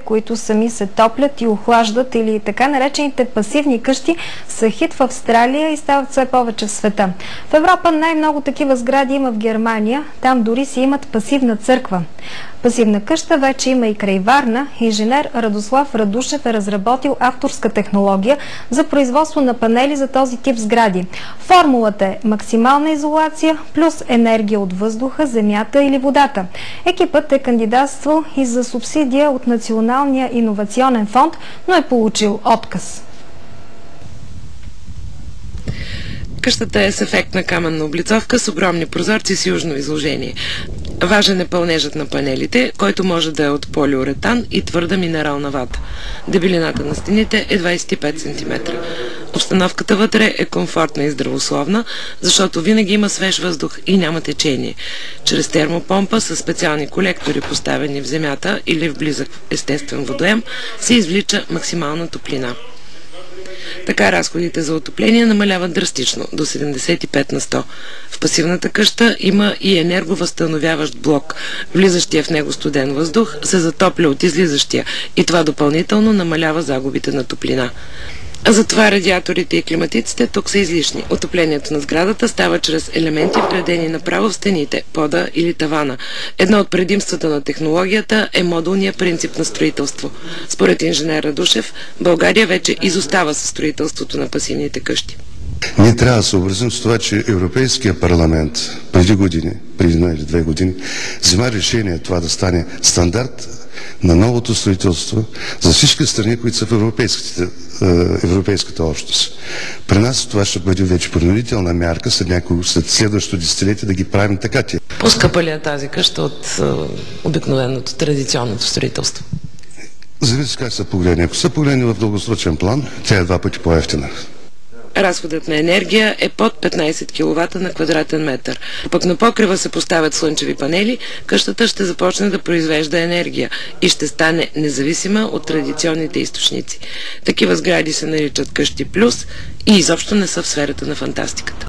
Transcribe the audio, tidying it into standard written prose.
които сами се топлят и охлаждат, или така наречените пасивни къщи, са хит в Австралия и стават все повече в света. В Европа най-много такива сгради има в Германия. Там дори си имат пасивна църква. Пасивна къща вече има и край Варна. Инженер Радослав Радушев е разработил авторска технология за производство на панели за този тип сгради. Формулата е максимална изолация плюс енергия от въздуха, земята или водата. Екипът е кандидатствал и за субсидия от Националния иновационен фонд, но е получил отказ. Къщата е с ефектна каменна облицовка с огромни прозорци с южно изложение. Важен е пълнежът на панелите, който може да е от полиуретан и твърда минерална вата. Дебелината на стените е 25 см. Обстановката вътре е комфортна и здравословна, защото винаги има свеж въздух и няма течение. Чрез термопомпа с специални колектори, поставени в земята или в близък естествен водоем, се извлича максимална топлина. Така разходите за отопление намаляват драстично, до 75 на 100. В пасивната къща има и енерговъзстановяващ блок. Влизащия в него студен въздух се затопля от излизащия и това допълнително намалява загубите на топлина. А затова радиаторите и климатиците тук са излишни. Отоплението на сградата става чрез елементи, вградени направо в стените, пода или тавана. Едно от предимствата на технологията е модулния принцип на строителство. Според инженер Радушев, България вече изостава със строителството на пасивните къщи. Ние трябва да се образим с това, че Европейския парламент преди години, преди 1 или 2 години, взема решение това да стане стандарт на новото строителство за всички страни, които са в Европейската общност. При нас това ще бъде вече принудителна мярка след следващото десетилетие да ги правим така. По-скъпа ли е тази къща от обикновеното, традиционното строителство? Зависи как се погледне. Ако се погледне в дългосрочен план, тя е 2 пъти по-евтина. Разходът на енергия е под 15 кВт на квадратен метър. Пък на покрива се поставят слънчеви панели, къщата ще започне да произвежда енергия и ще стане независима от традиционните източници. Такива сгради се наричат къщи плюс и изобщо не са в сферата на фантастиката.